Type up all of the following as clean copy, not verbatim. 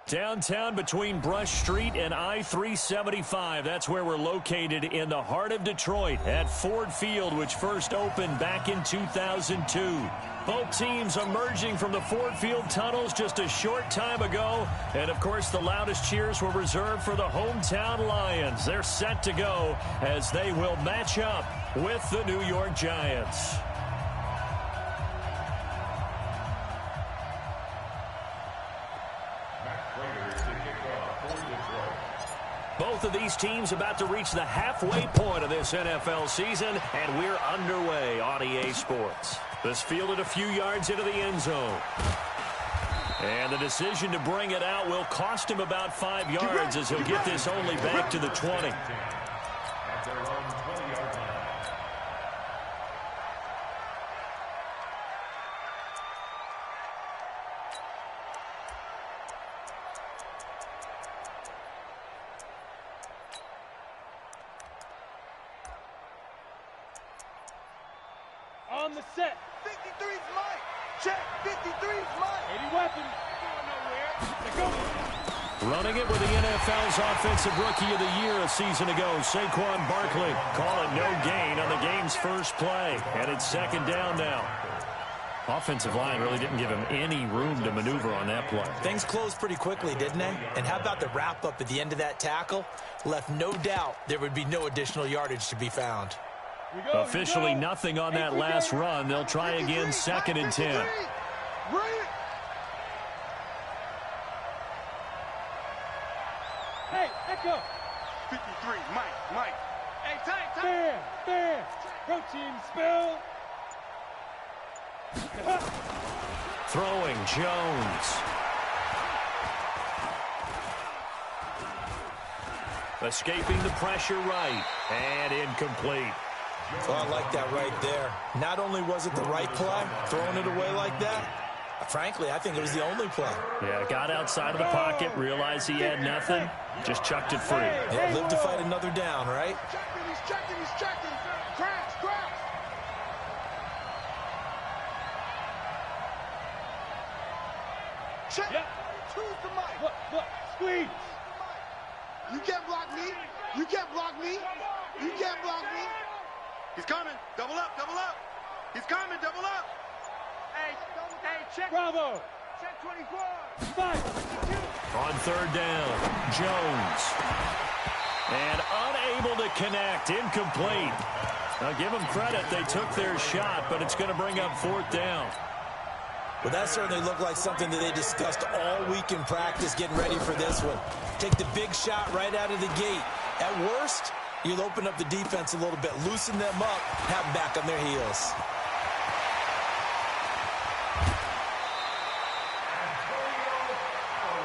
Downtown between Brush Street and I-375. That's where we're located in the heart of Detroit at Ford Field, which first opened back in 2002. Both teams emerging from the Ford Field tunnels just a short time ago. And, of course, the loudest cheers were reserved for the hometown Lions. They're set to go as they will match up with the New York Giants. Both of these teams about to reach the halfway point of this NFL season, and we're underway on EA Sports. This fielded a few yards into the end zone. And the decision to bring it out will cost him about 5 yards as he'll get this only back to the 20. On the set. 53's Mike. Check. 53's Mike. 80 weapons. Going nowhere. They go. Running it with the NFL's Offensive Rookie of the Year a season ago, Saquon Barkley. Call it no gain on the game's first play. And it's second down now. Offensive line really didn't give him any room to maneuver on that play. Things closed pretty quickly, didn't they? And how about the wrap-up at the end of that tackle? Left no doubt there would be no additional yardage to be found. Officially nothing on that last run. They'll try again, 2nd and 10. Hey, echo. 53, Mike. Hey, tight. Bam. Protein spill. Throwing Jones. Escaping the pressure right. And incomplete. Oh, I like that right there. Not only was it the right play, throwing it away like that, frankly, I think it was the only play. Yeah, got outside of the pocket, realized he had nothing, just chucked it free. Yeah, live to fight another down, right? He's checking. Crash. Check. Yep. Choose the Mike. Look. Squeeze. You can't block me. You can't block me. He's coming. Double up. He's coming. Double up. Hey, check. Bravo. Check 24. 5. On third down, Jones. And unable to connect, incomplete. Now give them credit, they took their shot, but it's going to bring up 4th down. Well, that certainly looked like something that they discussed all week in practice getting ready for this one. Take the big shot right out of the gate. At worst, you'll open up the defense a little bit, loosen them up, have them back on their heels.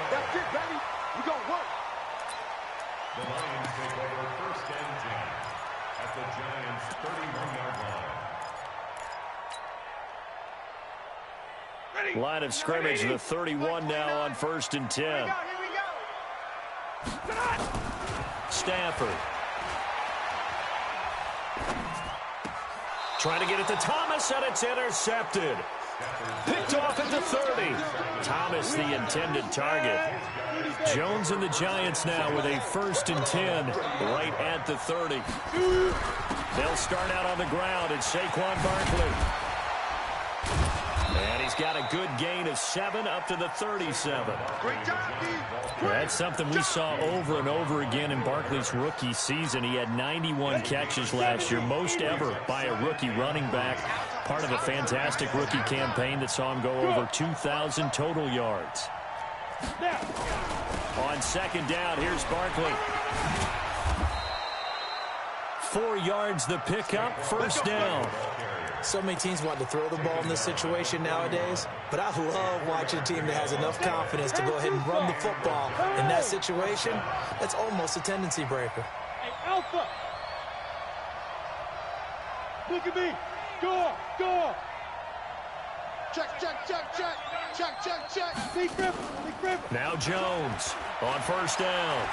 That's it, baby. We're going to work. The Lions take over 1st and 10 at the Giants' 31-yard line. Line of scrimmage, the 31 now on 1st and 10. Here we go. Stafford. Trying to get it to Thomas, and it's intercepted. Picked off at the 30. Thomas, the intended target. Jones and the Giants now with a 1st and 10 right at the 30. They'll start out on the ground. It's Saquon Barkley. And he's got a good gain of 7 up to the 37. Great job, D. That's something we saw over and over again in Barkley's rookie season. He had 91 catches last year, most ever by a rookie running back. Part of a fantastic rookie campaign that saw him go over 2,000 total yards. On 2nd down, here's Barkley. 4 yards the pickup, 1st down. So many teams want to throw the ball in this situation nowadays, but I love watching a team that has enough confidence to go ahead and run the football. In that situation, that's almost a tendency breaker. Hey, Alpha. Look at me. Go. Check. Big Griffin. Now Jones on 1st down.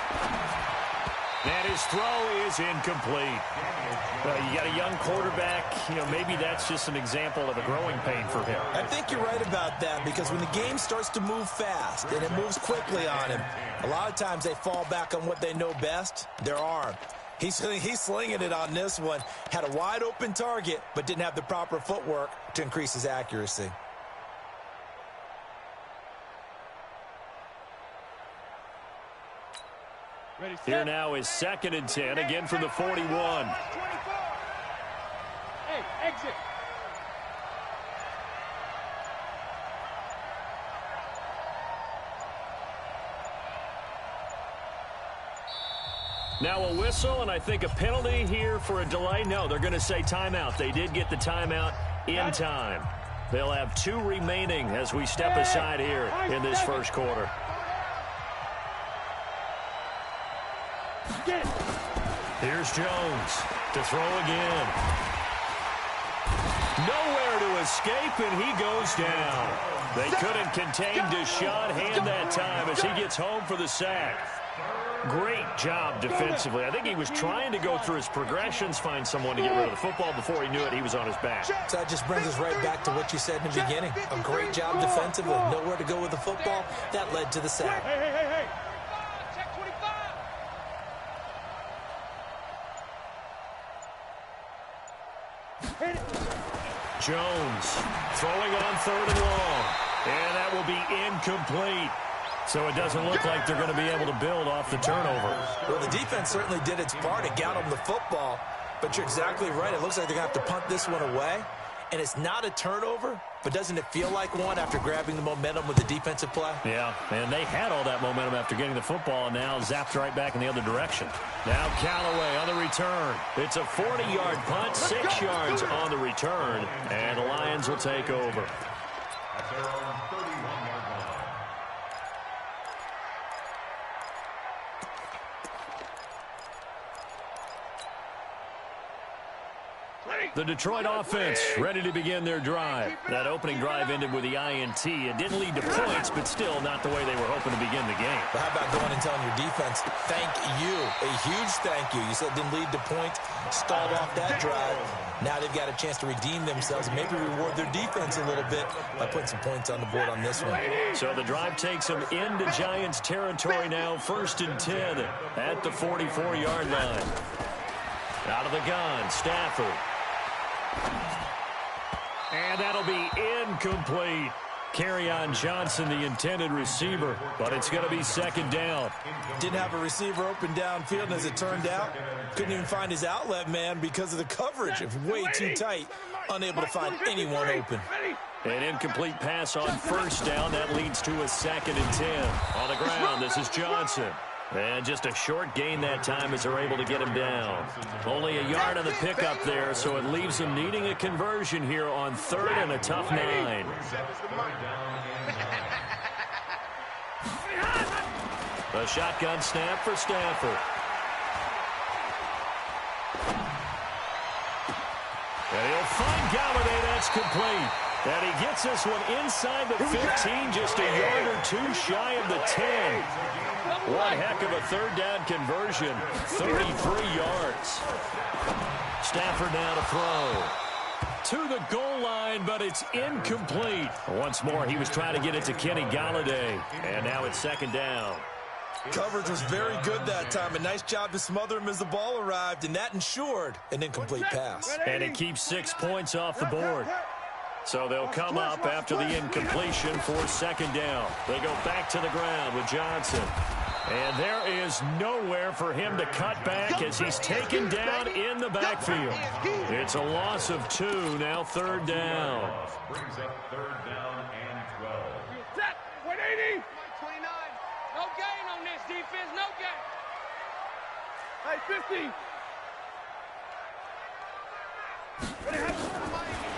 And his throw is incomplete. You got a young quarterback. Maybe that's just an example of a growing pain for him. I think you're right about that, because when the game starts to move fast and it moves quickly on him, a lot of times they fall back on what they know best, their arm. He's slinging it on this one. Had a wide open target, but didn't have the proper footwork to increase his accuracy. Here now is 2nd and 10, again from the 41. 24. Hey, exit. Now a whistle, and I think a penalty here for a delay. No, they're going to say timeout. They did get the timeout in time. They'll have 2 remaining as we step aside here in this first quarter. Here's Jones to throw again. Nowhere to escape, and he goes down. They couldn't contain Deshaun Hand that time as he gets home for the sack. Great job defensively. I think he was trying to go through his progressions, find someone to get rid of the football. Before he knew it, he was on his back. So that just brings us right back to what you said in the beginning. A great job defensively. Nowhere to go with the football. That led to the sack. Hey. Check 25. Jones throwing on 3rd and long. And that will be incomplete. So it doesn't look like they're going to be able to build off the turnover. Well, the defense certainly did its part. It got them the football. But you're exactly right. It looks like they're going to have to punt this one away. And it's not a turnover, but doesn't it feel like one after grabbing the momentum with the defensive play? Yeah, and they had all that momentum after getting the football, and now zapped right back in the other direction. Now Callaway on the return. It's a 40-yard punt, 6 yards on the return, and the Lions will take over. At their own 31-yard line. The Detroit offense ready to begin their drive. That opening drive ended with the INT. It didn't lead to points, but still not the way they were hoping to begin the game. But how about going and telling your defense, thank you, a huge thank you. You said it didn't lead to points, stalled off that drive. Now they've got a chance to redeem themselves and maybe reward their defense a little bit by putting some points on the board on this one. So the drive takes them into Giants territory now, 1st and 10 at the 44-yard line. Out of the gun, Stafford. And that'll be incomplete. Kerryon Johnson, the intended receiver, but it's going to be 2nd down. Didn't have a receiver open downfield, and as it turned out, couldn't even find his outlet man because of the coverage. It was way too tight, unable to find anyone open. An incomplete pass on 1st down. That leads to a 2nd and 10. On the ground, this is Johnson. And just a short gain that time as they're able to get him down. Only a yard on the pickup there, so it leaves them needing a conversion here on 3rd and a tough 9. A shotgun snap for Stafford. And he'll find Galladay. That's complete. And he gets this one inside the 15, just a yard or 2 shy of the 10. One heck of a 3rd down conversion, 33 yards. Stafford now to throw. To the goal line, but it's incomplete. Once more, he was trying to get it to Kenny Galladay. And now it's 2nd down. Coverage was very good that time. A nice job to smother him as the ball arrived, and that ensured an incomplete pass. And it keeps 6 points off the board. So they'll come up after the incompletion for 2nd down. They go back to the ground with Johnson. And there is nowhere for him to cut back as he's taken down in the backfield. It's a loss of 2, now 3rd down. Brings up 3rd down and 12. Set. 180. 29. No gain on this defense. No gain. Hey, 50.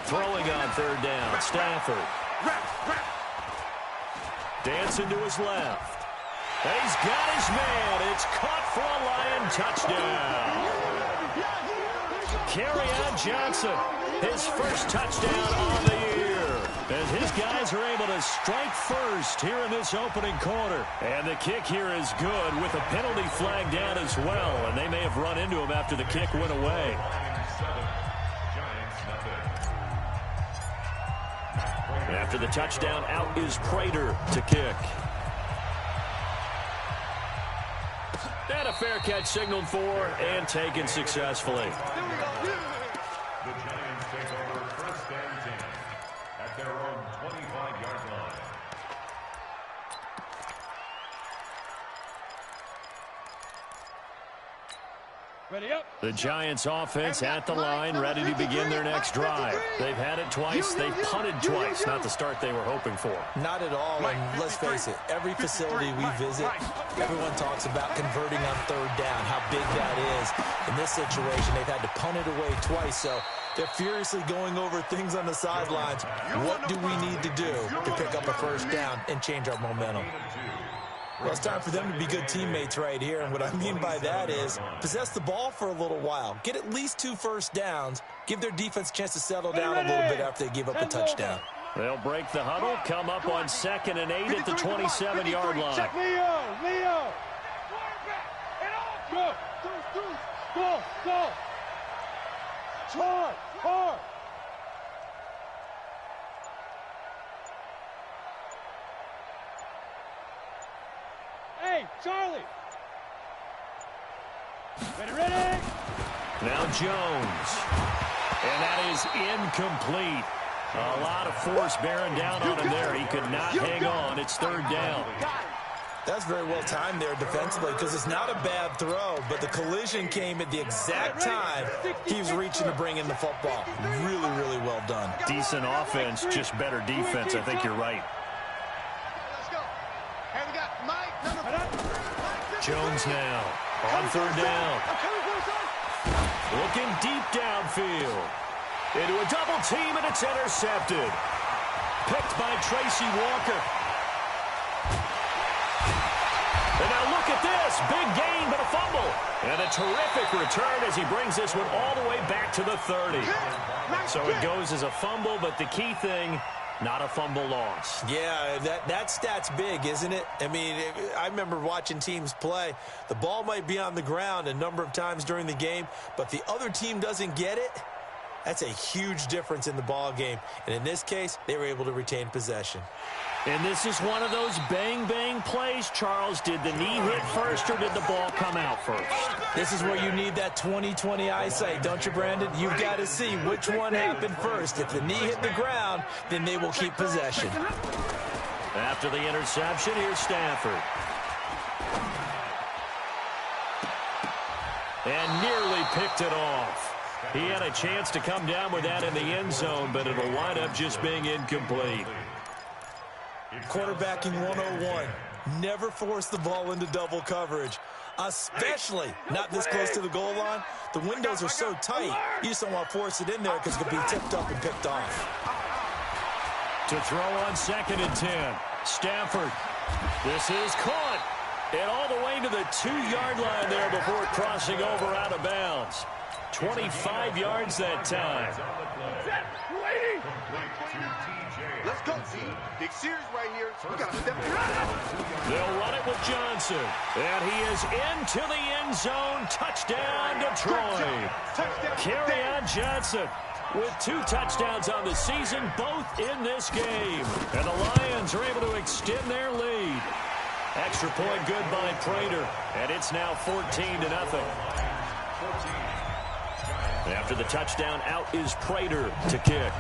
Throwing on 3rd down, Stafford. Dancing to his left. And he's got his man. It's caught for a Lion touchdown. Kerryon Johnson, his first touchdown on the year. as his guys are able to strike first here in this opening quarter. And the kick here is good with a penalty flag down as well, and they may have run into him after the kick went away. After the touchdown, out is Prater to kick. And a fair catch signaled for and taken successfully. The Giants take over first and 10 at their own 25-yard line. Ready up. The Giants offense at the line, ready to begin their next drive. They've had it twice. They've punted twice. Not the start they were hoping for. Not at all, and let's face it, every facility we visit, everyone talks about converting on third down, how big that is. In this situation, they've had to punt it away twice, so they're furiously going over things on the sidelines. What do we need to do to pick up a first down and change our momentum? Well, it's time for them to be good teammates right here, and what I mean by that is possess the ball for a little while, get at least 2 first downs, give their defense a chance to settle down a little bit after they give up a touchdown. They'll break the huddle, come up on 2nd and 8 at the 27-yard line. Check Leo. Go. Go. Hard. Hey, Charlie. Ready. Now Jones. And that is incomplete. A lot of force bearing down on him there. He could not hang on. It's 3rd down. That's very well timed there defensively because it's not a bad throw, but the collision came at the exact time he was reaching to bring in the football. Really, really well done. Decent offense, just better defense. I think you're right. Let's go. And we got Mike. Jones now on 3rd down. Looking deep downfield. Into a double team, and it's intercepted. Picked by Tracy Walker. And now look at this. Big gain, but a fumble. And a terrific return as he brings this one all the way back to the 30. So it goes as a fumble, but the key thing, not a fumble loss. Yeah, that stat's big, isn't it? I mean, I remember watching teams play. The ball might be on the ground a number of times during the game, but the other team doesn't get it. That's a huge difference in the ball game. And in this case, they were able to retain possession. And this is one of those bang-bang plays, Charles. Did the knee hit first or did the ball come out first? This is where you need that 20/20 eyesight, don't you, Brandon? You've got to see which one happened first. If the knee hit the ground, then they will keep possession. After the interception, here's Stafford. And nearly picked it off. He had a chance to come down with that in the end zone, but it'll wind up just being incomplete. Quarterbacking 101. Never force the ball into double coverage, especially not this close to the goal line. The windows are so tight, you just don't want to force it in there because it could be tipped up and picked off. To throw on 2nd and 10. Stafford. This is caught. And all the way to the 2-yard line there before crossing over out of bounds. 25 yards that time. Let's go, T. Big series right here. We got to step it. They'll run it with Johnson. And he is into the end zone. Touchdown, Detroit. Kerryon Johnson with 2 touchdowns on the season, both in this game. And the Lions are able to extend their lead. Extra point good by Prater. And it's now 14-0. After the touchdown, out is Prater to kick.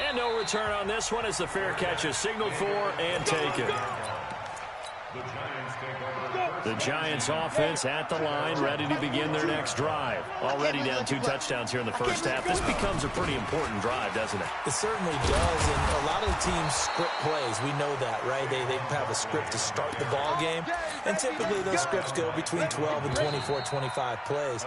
And no return on this one as the fair catch is signaled for and taken. The Giants offense at the line, ready to begin their next drive. Already down 2 touchdowns here in the first half. This becomes a pretty important drive, doesn't it? It certainly does, and a lot of the teams script plays. We know that, right? They have a script to start the ball game, and typically those scripts go between 12 and 24, 25 plays.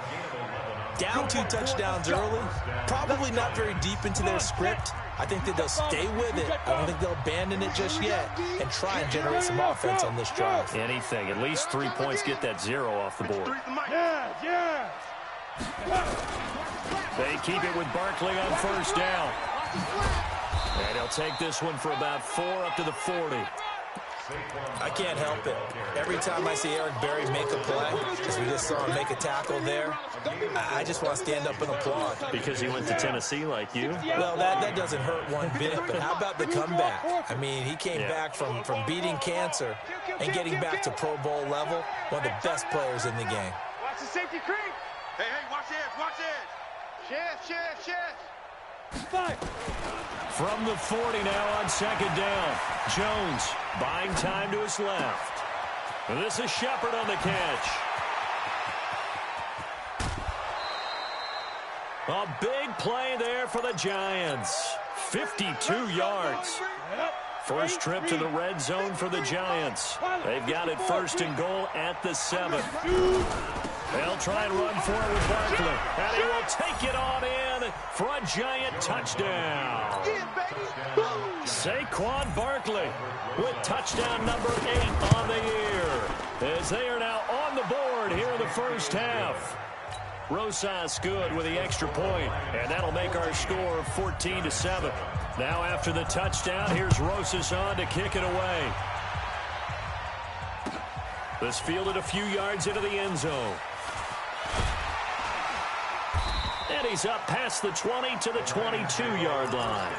Down 2 touchdowns early, probably not very deep into their script. I think that they'll stay with it. I don't think they'll abandon it just yet and try and generate some offense on this drive. Anything. At least 3 points, get that 0 off the board. Yeah. They keep it with Barkley on first down. And he'll take this one for about 4 up to the 40. I can't help it. Every time I see Eric Berry make a play, as we just saw him make a tackle there, I just want to stand up and applaud. Because he went to Tennessee like you? Well, that doesn't hurt one bit, but how about the comeback? I mean, he came back from beating cancer and getting back to Pro Bowl level, one of the best players in the game. Watch the safety creep. Hey, watch this, watch this. Chef. From the 40 now on second down. Jones buying time to his left. And this is Shepard on the catch. A big play there for the Giants. 52 yards. First trip to the red zone for the Giants. They've got it first and goal at the 7. They'll try and run for it with Barkley. And he will take it on in for a Giant touchdown. Saquon Barkley with touchdown number 8 on the year. As they are now on the board here in the first half. Rosas good with the extra point, and that'll make our score 14-7. Now after the touchdown, here's Rosas on to kick it away. This fielded a few yards into the end zone. And he's up past the 20 to the 22-yard line.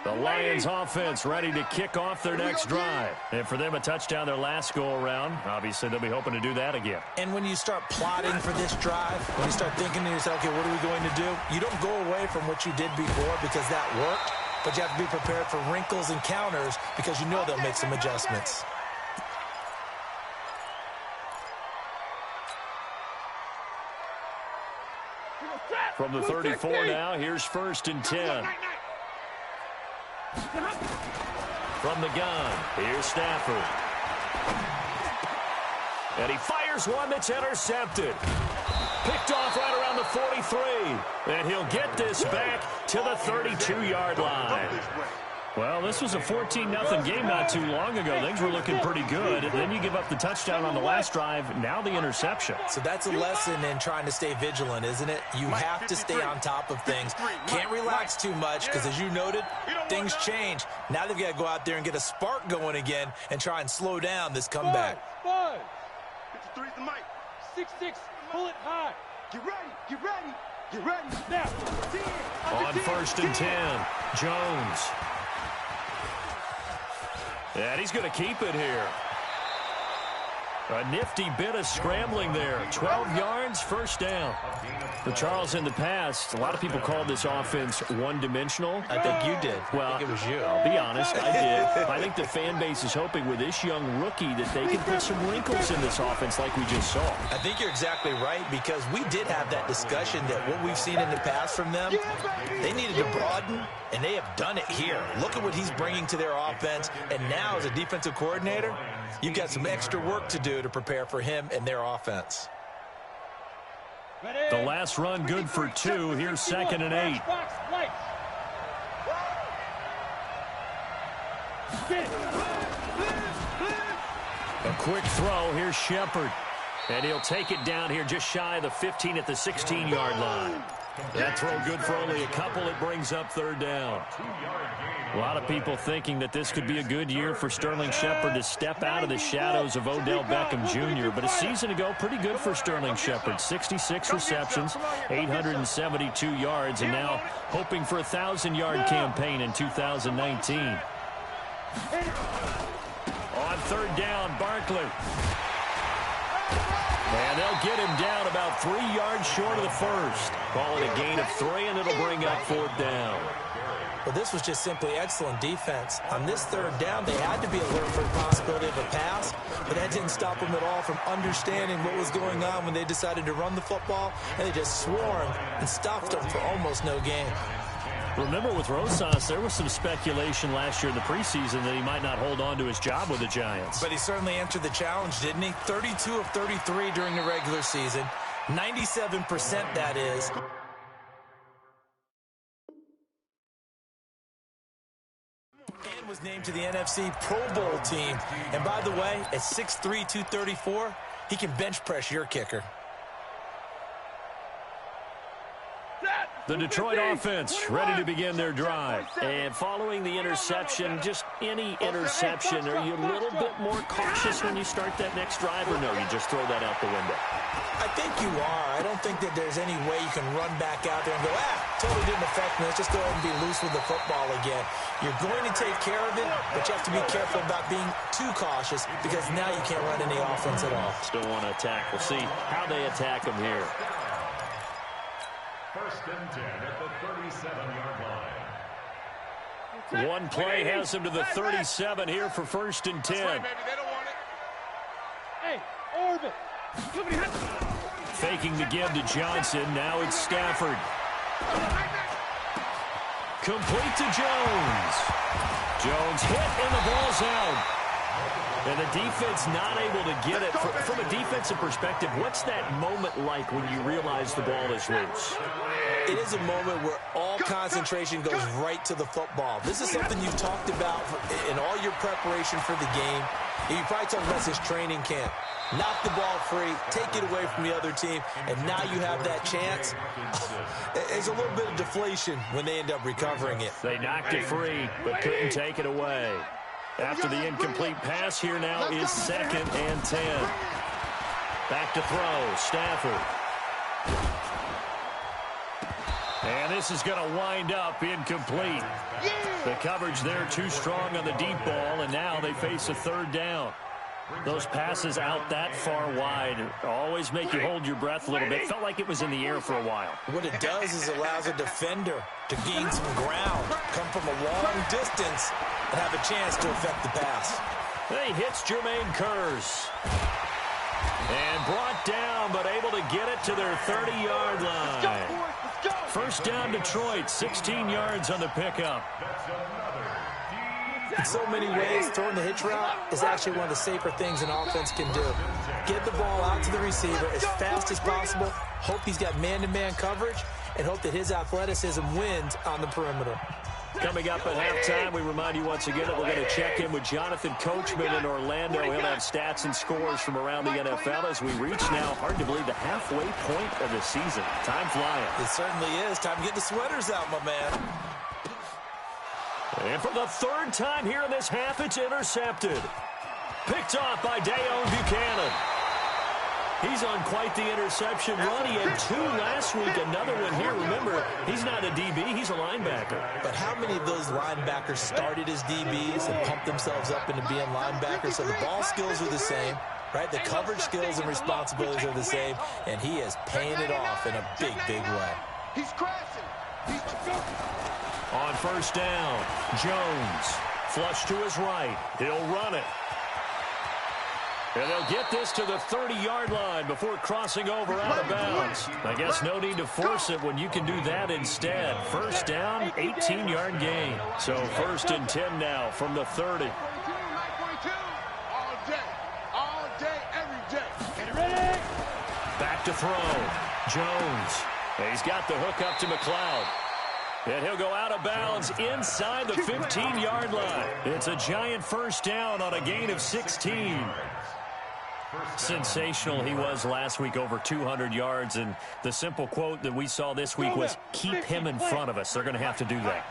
The Lions offense ready to kick off their next drive. And for them, a touchdown their last go-around. Obviously, they'll be hoping to do that again. And when you start plotting for this drive, when you start thinking to yourself, okay, what are we going to do? You don't go away from what you did before because that worked, but you have to be prepared for wrinkles and counters because you know they'll make some adjustments. From the 34 now, here's first and 10. From the gun, here's Stafford. And he fires one that's intercepted. Picked off right around the 43. And he'll get this back to the 32-yard line. Well, this was a 14-0 game not too long ago. Things were looking pretty good. And then you give up the touchdown on the last drive, now the interception. So that's a lesson in trying to stay vigilant, isn't it? You have to stay on top of things. Can't relax too much because, as you noted, things change. Now they've got to go out there and get a spark going again and try and slow down this comeback. 53's the mic. 6-6, pull it high. Get ready. Now, on first and 10, Jones. And he's going to keep it here. A nifty bit of scrambling there. 12 yards, first down. For Charles, in the past, a lot of people called this offense one-dimensional. I think you did. Well, I think it was you. I'll be honest, I did. I think the fan base is hoping with this young rookie that they can put some wrinkles in this offense like we just saw. I think you're exactly right because we did have that discussion that what we've seen in the past from them, they needed to broaden, and they have done it here. Look at what he's bringing to their offense, and now as a defensive coordinator, you've got some extra work to do to prepare for him and their offense. The last run good for 2. Here's second and 8. A quick throw. Here's Shepard. And he'll take it down here just shy of the 15 at the 16-yard line. That throw good for only a couple. It brings up third down. A lot of people thinking that this could be a good year for Sterling Shepard to step out of the shadows of Odell Beckham Jr. But a season ago, pretty good for Sterling Shepard. 66 receptions, 872 yards, and now hoping for a 1,000-yard campaign in 2019. On third down, Barkley. And they'll get him down about 3 yards short of the first. Call it a gain of 3, and it'll bring up fourth down. Well, this was just simply excellent defense. On this third down, they had to be alert for the possibility of a pass, but that didn't stop them at all from understanding what was going on when they decided to run the football, and they just swarmed and stopped them for almost no gain. Remember, with Rosas, there was some speculation last year in the preseason that he might not hold on to his job with the Giants. But he certainly answered the challenge, didn't he? 32 of 33 during the regular season. 97%, that is. And was named to the NFC Pro Bowl team. And by the way, at 6'3", 234, he can bench press your kicker. The Detroit offense ready to begin their drive. And following the interception, just any interception, are you a little bit more cautious when you start that next drive, or no, you just throw that out the window? I think you are. I don't think that there's any way you can run back out there and go, totally didn't affect me. Let's just go ahead and be loose with the football again. You're going to take care of it, but you have to be careful about being too cautious because now you can't run any offense at all. Still want to attack. We'll see how they attack them here. First and 10 at the 37-yard line. One play has them to the 37 here for first and 10. That's right, baby. They don't want it. Hey, Orbit. Faking the give to Johnson. Now it's Stafford. Complete to Jones. Jones hit and the ball's out. And the defense not able to get it. From a defensive perspective, what's that moment like when you realize the ball is loose? It is a moment where all concentration goes right to the football. This is something you've talked about in all your preparation for the game. You probably talked about this training camp. Knock the ball free, take it away from the other team, and now you have that chance. There's a little bit of deflation when they end up recovering it. They knocked it free, but couldn't take it away. After the incomplete pass, here now is 2nd and 10. Back to throw, Stafford. And this is going to wind up incomplete. The coverage there too strong on the deep ball, and now they face a 3rd down. Those passes out that far wide always make you hold your breath a little bit. Felt like it was in the air for a while. What it does is allows a defender to gain some ground, come from a long distance, and have a chance to affect the pass. He hits Jermaine Kearse. And brought down, but able to get it to their 30-yard line. First down, Detroit, 16 yards on the pickup. In so many ways, throwing the hitch route is actually one of the safer things an offense can do. Get the ball out to the receiver as fast as possible, hope he's got man-to-man coverage, and hope that his athleticism wins on the perimeter. Coming up at halftime, we remind you once again that we're going to check in with Jonathan Coachman in Orlando. He'll have stats and scores from around the NFL as we reach now, hard to believe, the halfway point of the season. Time flying. It certainly is. Time to get the sweaters out, my man. And for the 3rd time here in this half, it's intercepted. Picked off by Deone Bucannon. He's on quite the interception run. He had 2 last week, another one here. Remember, he's not a DB, he's a linebacker. But how many of those linebackers started as DBs and pumped themselves up into being linebackers? So the ball skills are the same, right? The coverage skills and responsibilities are the same, and he is paying it off in a big, big way. He's crashing. On first down, Jones, flush to his right. He'll run it. And they'll get this to the 30-yard line before crossing over out of bounds. I guess no need to force it when you can do that instead. First down, 18-yard gain. So 1st and 10 now from the 30. All day, every day. Get ready. Back to throw. Jones. He's got the hook up to McLeod. And he'll go out of bounds inside the 15-yard line. It's a giant first down on a gain of 16. Sensational he was last week, over 200 yards, and the simple quote that we saw this week was, keep him in front of us. They're going to have to do that.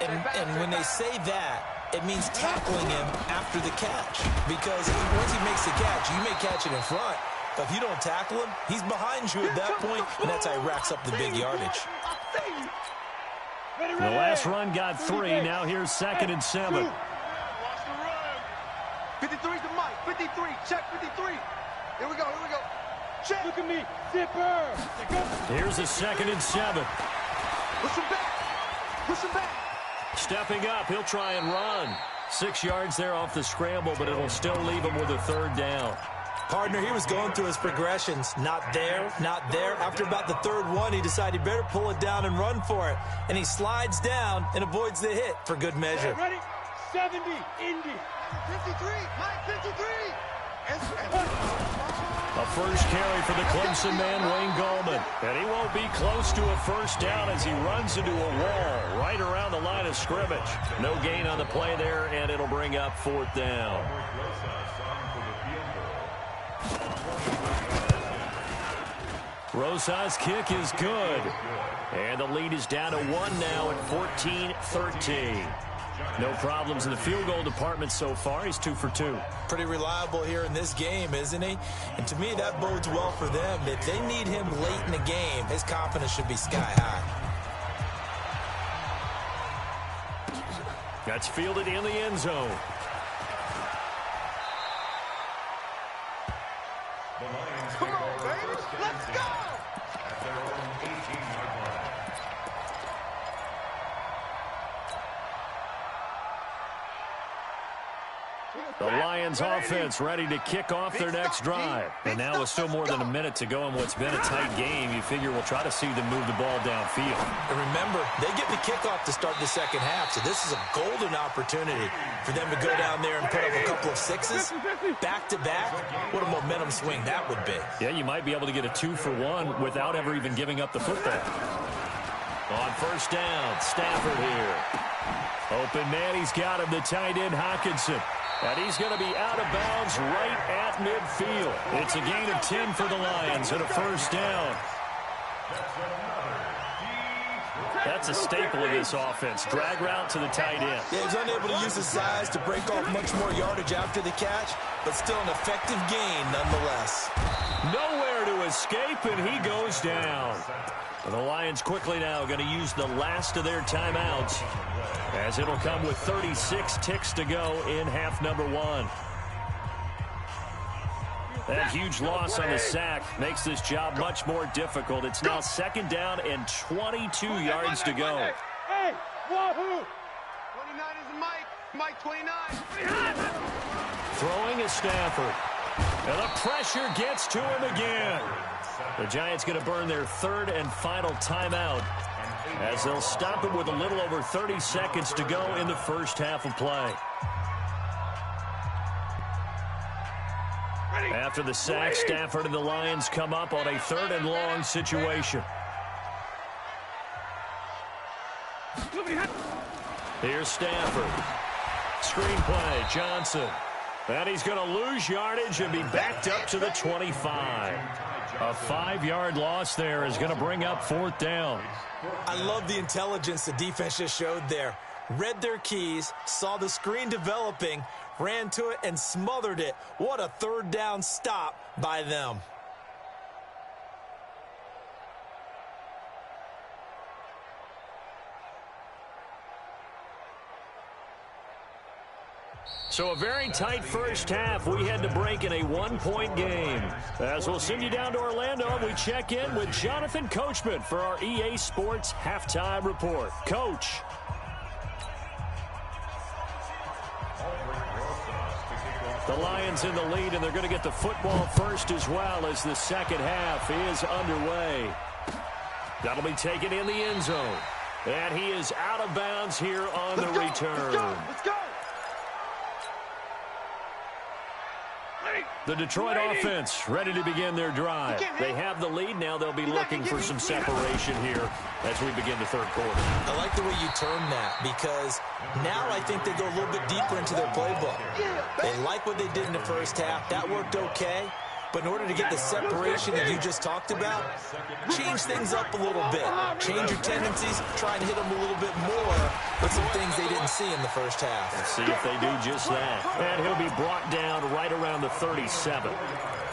And when they say that, it means tackling him after the catch, because once he makes the catch, you may catch it in front, but if you don't tackle him, he's behind you at that point, and that's how he racks up the big yardage. The last run got 3. Now here's 2nd and 7. 53's the mic. 53. Check 53. Here we go. Check. Look at me. Zipper. Here's a 2nd and 7. Push him back. Stepping up, he'll try and run. 6 yards there off the scramble, but it'll still leave him with a 3rd down. Partner, he was going through his progressions. Not there, not there. After about the 3rd one, he decided he better pull it down and run for it. And he slides down and avoids the hit for good measure. Ready? 70. Indy. 53. Mike, 53. A first carry for the Clemson man, Wayne Gallman. And he won't be close to a first down as he runs into a wall right around the line of of scrimmage. No gain on the play there, and it'll bring up 4th down. Rosas' kick is good. And the lead is down to 1 now at 14-13. No problems in the field goal department so far. He's 2 for 2. Pretty reliable here in this game, isn't he? And to me, that bodes well for them. If they need him late in the game, his confidence should be sky high. That's fielded in the end zone. Come on, baby. Let's go. At their own 18-yard line. The Lions offense ready to kick off their next drive. And now with still more than a minute to go in what's been a tight game, you figure we'll try to see them move the ball downfield. And remember, they get the kickoff to start the second half, so this is a golden opportunity for them to go down there and put up a couple of sixes. Back-to-back, what a momentum swing that would be. Yeah, you might be able to get a 2-for-1 without ever even giving up the football. On 1st down, Stafford here. Open man, he's got him, the tight end Hockenson. And he's going to be out of bounds right at midfield. It's a gain of 10 for the Lions and a 1st down. That's a staple of this offense. Drag route to the tight end. Yeah, he's unable to use his size to break off much more yardage after the catch, but still an effective gain nonetheless. Nowhere to escape, and he goes down. And the Lions quickly now going to use the last of their timeouts, as it'll come with 36 ticks to go in half number 1. That huge loss on the sack makes this job much more difficult. It's now 2nd down and 22 yards to go. Hey, wahoo! 29 is Mike. Mike 29. Throwing is Stafford. And the pressure gets to him again. The Giants going to burn their 3rd and final timeout, as they'll stop it with a little over 30 seconds to go in the first half of play. After the sack, Stafford and the Lions come up on a 3rd and long situation. Here's Stafford. Screen play, Johnson. And he's going to lose yardage and be backed up to the 25. A 5-yard loss there is going to bring up 4th down. I love the intelligence the defense just showed there. Read their keys, saw the screen developing, ran to it, and smothered it. What a 3rd down stop by them. So a very tight first half. We had to break in a 1-point game. As we'll send you down to Orlando, we check in with Jonathan Coachman for our EA Sports Halftime Report. Coach. The Lions in the lead, and they're going to get the football first as well as the second half is underway. That'll be taken in the end zone. And he is out of bounds here on the return. Let's go. The Detroit offense ready to begin their drive. They have the lead. Now they'll be looking for some separation here as we begin the 3rd quarter. I like the way you term that, because now I think they go a little bit deeper into their playbook. They like what they did in the first half. That worked okay. But in order to get the separation that you just talked about, change things up a little bit. Change your tendencies, try and hit them a little bit more with some things they didn't see in the first half. Let's see if they do just that. And he'll be brought down right around the 37.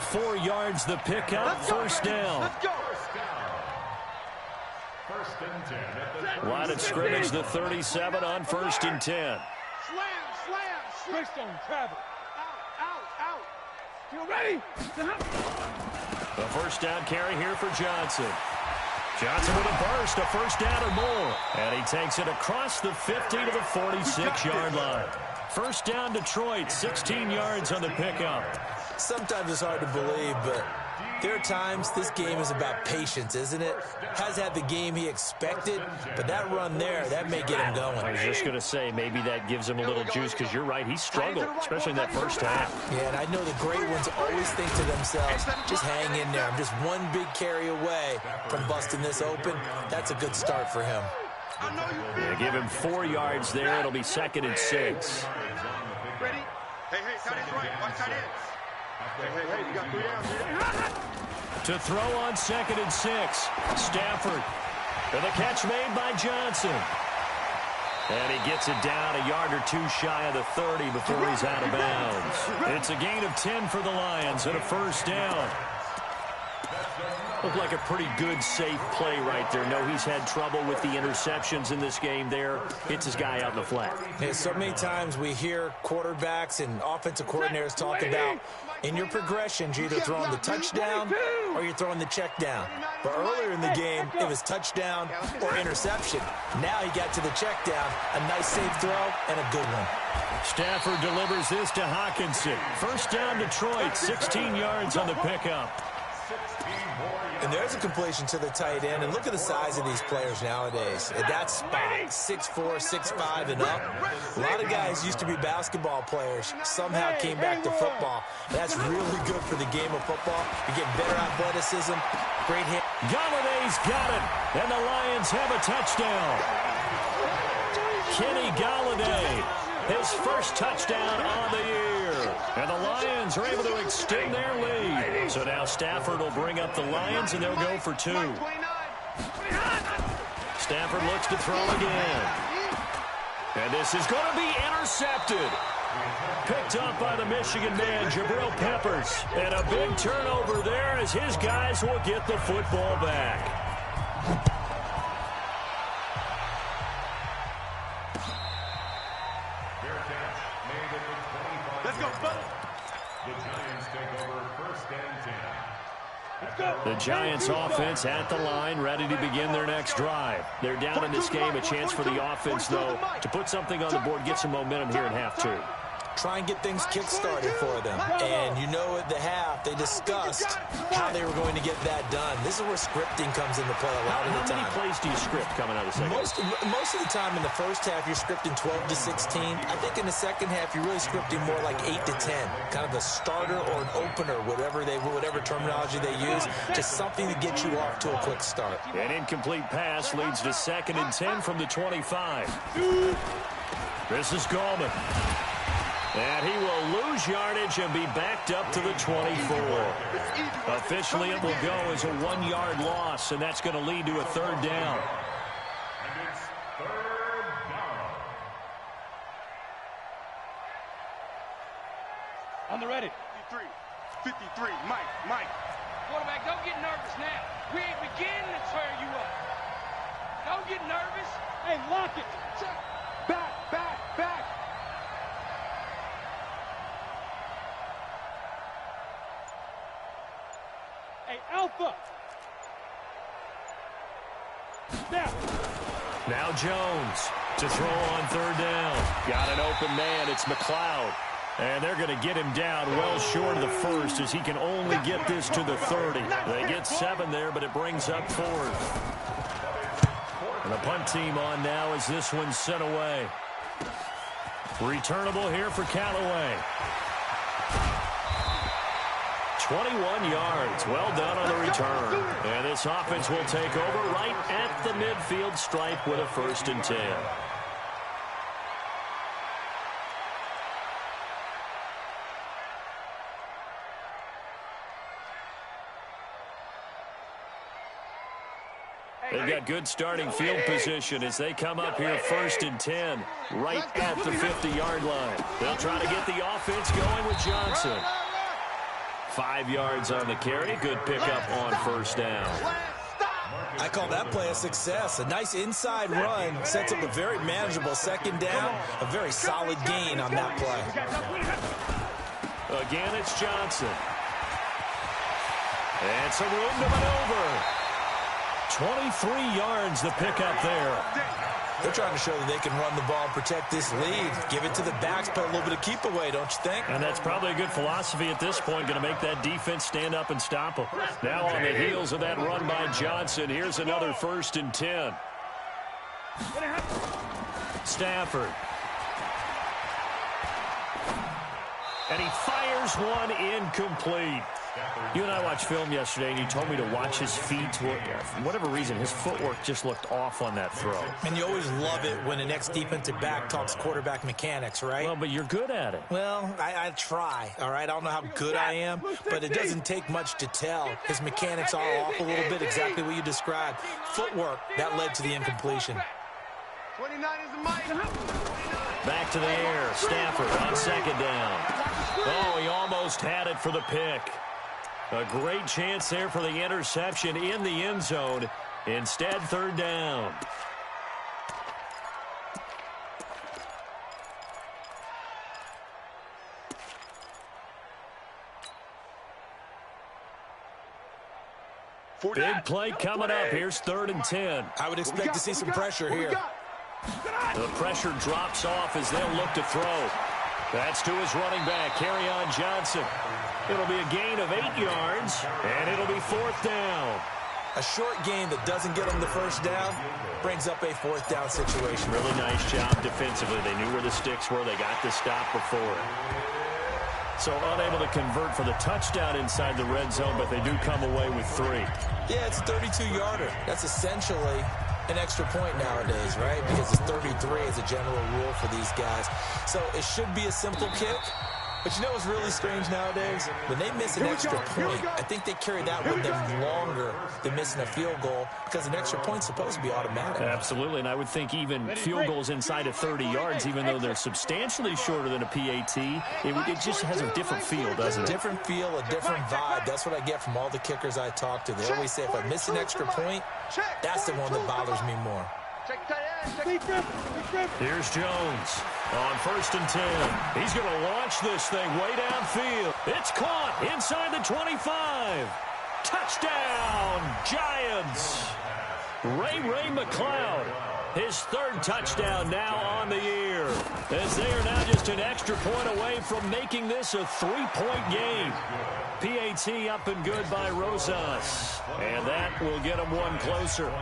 4 yards the pickup, 1st down. Let's go. First and 10. Line of scrimmage, the 37 on 1st and 10. Slam. Twist on Travis. Out. You ready? The 1st down carry here for Johnson. Johnson with a burst, a 1st down or more. And he takes it across the 50 to the 46-yard line. 1st down Detroit, 16 yards on the pickup. Sometimes it's hard to believe, but there are times this game is about patience, isn't it? Has had the game he expected, but that run there, that may get him going. I was just going to say, maybe that gives him a little juice, because you're right, he struggled, especially in that first half. Yeah, and I know the great ones always think to themselves, just hang in there. I'm just one big carry away from busting this open. That's a good start for him. They give him 4 yards there. It'll be 2nd and 6. Ready? Hey, tight ends right. Watch tight ends. Hey, you got 3 downs. To throw on 2nd and 6. Stafford. And the catch made by Johnson. And he gets it down a yard or 2 shy of the 30 before he's out of bounds. It's a gain of 10 for the Lions and a 1st down. Looked like a pretty good, safe play right there. No, he's had trouble with the interceptions in this game there. Hits his guy out in the flat. Hey, so many times we hear quarterbacks and offensive coordinators talk about in your progressions, you're either throwing the touchdown or you're throwing the check down. But earlier in the game, it was touchdown or interception. Now he got to the check down. A nice, safe throw and a good one. Stafford delivers this to Hockenson. 1st down Detroit, 16 yards on the pickup. And there's a completion to the tight end. And look at the size of these players nowadays. At that spot, 6'4", 6'5", and up. A lot of guys used to be basketball players. Somehow came back to football. That's really good for the game of football. You're getting better athleticism. Great hit. Galladay's got it. And the Lions have a touchdown. Kenny Galladay, his 1st touchdown on the year. And the Lions are able to extend their lead. So now Stafford will bring up the Lions, and they'll go for 2. Stafford looks to throw again. And this is going to be intercepted. Picked up by the Michigan man, Jabril Peppers. And a big turnover there as his guys will get the football back. Let's go, brother. The Giants take over 1st and 10. The Giants offense at the line, ready to begin their next drive. They're down in this game. A chance for the offense, though, to put something on the board, get some momentum here in half 2. Try and get things kick-started for them. And you know at the half, they discussed how they were going to get that done. This is where scripting comes into play a lot of the time. How many plays do you script coming out of the second? Most of the time in the first half, you're scripting 12 to 16. I think in the second half, you're really scripting more like 8 to 10. Kind of a starter or an opener, whatever terminology they use, just something to get you off to a quick start. An incomplete pass leads to 2nd and 10 from the 25. This is Gallman. And he will lose yardage and be backed up to the 24. Officially, it will go as a 1-yard loss, and that's going to lead to a 3rd down. And it's 3rd down. On the ready. 53, Mike. Quarterback, don't get nervous now. We ain't beginning to tear you up. Don't get nervous. Hey, lock it. Back. Hey, Alpha. Snap. Now Jones to throw on 3rd down. Got an open man. It's McLeod. And they're going to get him down well short of the 1st as he can only get this to the 30. They get 7 there, but it brings up 4th. And the punt team on now as this one's sent away. Returnable here for Callaway. 21 yards. Well done on the return. And this offense will take over right at the midfield stripe with a 1st and 10. They've got good starting field position as they come up here 1st and 10, right at the 50-yard line. They'll try to get the offense going with Johnson. 5 yards on the carry. Good pickup on 1st down. I call that play a success. A nice inside run sets up a very manageable 2nd down. A very solid gain on that play. Again, it's Johnson. And some room to maneuver. 23 yards the pickup there. They're trying to show that they can run the ball and protect this lead. Give it to the backs, put a little bit of keep away, don't you think? And that's probably a good philosophy at this point, going to make that defense stand up and stop them. Now on the heels of that run by Johnson, here's another 1st and 10. Stafford. And he fires one incomplete. You and I watched film yesterday, and you told me to watch his feet. For whatever reason, his footwork just looked off on that throw. And you always love it when the next defensive back talks quarterback mechanics, right? Well, but you're good at it. Well, I try, all right? I don't know how good I am, but it doesn't take much to tell. His mechanics are off a little bit, exactly what you described. Footwork, that led to the incompletion. 29 is the mic. Back to the air. Stafford on second down. Oh, he almost had it for the pick. A great chance there for the interception in the end zone. Instead, third down. Big play coming up. Here's 3rd and 10. I would expect to see some pressure here. The pressure drops off as they'll look to throw. That's to his running back, Kerryon Johnson. It'll be a gain of 8 yards, and it'll be 4th down. A short gain that doesn't get them the first down brings up a 4th down situation. Really nice job defensively. They knew where the sticks were. They got the stop before. So unable to convert for the touchdown inside the red zone, but they do come away with 3. Yeah, it's a 32-yarder. That's essentially an extra point nowadays, right? Because it's 33 as a general rule for these guys. So it should be a simple kick. But you know what's really strange nowadays? When they miss an extra point, I think they carry that with them longer than missing a field goal because an extra point's supposed to be automatic. Absolutely, and I would think even field goals inside of 30 yards, even though they're substantially shorter than a PAT, it just has a different feel, doesn't it? A different feel, a different vibe. That's what I get from all the kickers I talk to. They always say if I miss an extra point, that's the one that bothers me more. Here's Jones on 1st and 10. He's going to launch this thing way downfield. It's caught inside the 25. Touchdown, Giants. Ray McCloud, his 3rd touchdown now on the year, as they are now just an extra point away from making this a 3-point game. PAT up and good by Rosas, and that will get them one closer.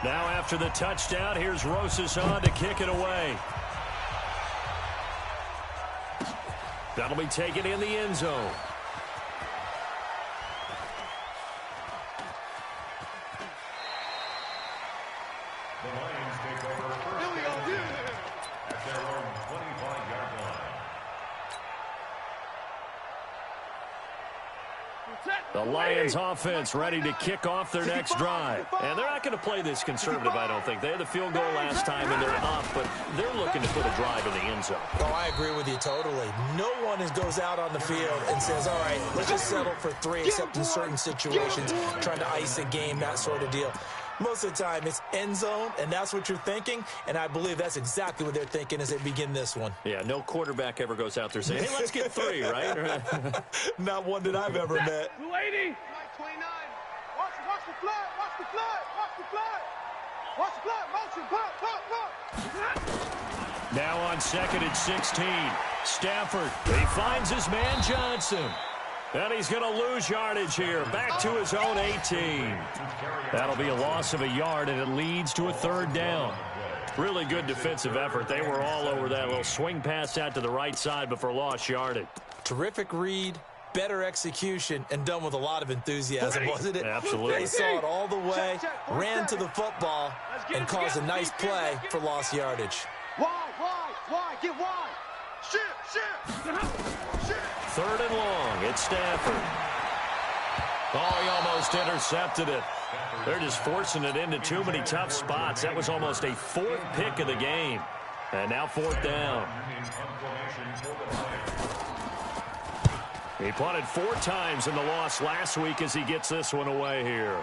Now after the touchdown, here's Rosas on to kick it away. That'll be taken in the end zone. The Lions take over first at their own 25-yard line. The Lions offense ready to kick off their next drive. And they're not going to play this conservative, I don't think. They had the field goal last time, and they're up, but they're looking to put a drive in the end zone. Oh, I agree with you totally. No one goes out on the field and says, all right, let's just settle for 3, except in certain situations, trying to ice a game, that sort of deal. Most of the time, it's end zone, and that's what you're thinking, and I believe that's exactly what they're thinking as they begin this one. Yeah, no quarterback ever goes out there saying, hey, let's get 3, right? Not one that I've ever met. 280. 29. Watch the flood. Watch the flood. Watch the flood. Watch the flood. Motion. Pop. Now on 2nd and 16. Stafford, he finds his man Johnson. And he's going to lose yardage here. Back to his own 18. That'll be a loss of a yard, and it leads to a 3rd down. Really good defensive effort. They were all over that little swing pass out to the right side before lost yardage. Terrific read, better execution, and done with a lot of enthusiasm, wasn't it? Absolutely. They saw it all the way, ran to the football, and caused a nice play for lost yardage. Wide. Get wide. Shift. 3rd and long. It's Stafford. Oh, he almost intercepted it. They're just forcing it into too many tough spots. That was almost a 4th pick of the game. And now 4th down. He punted 4 times in the loss last week as he gets this one away here.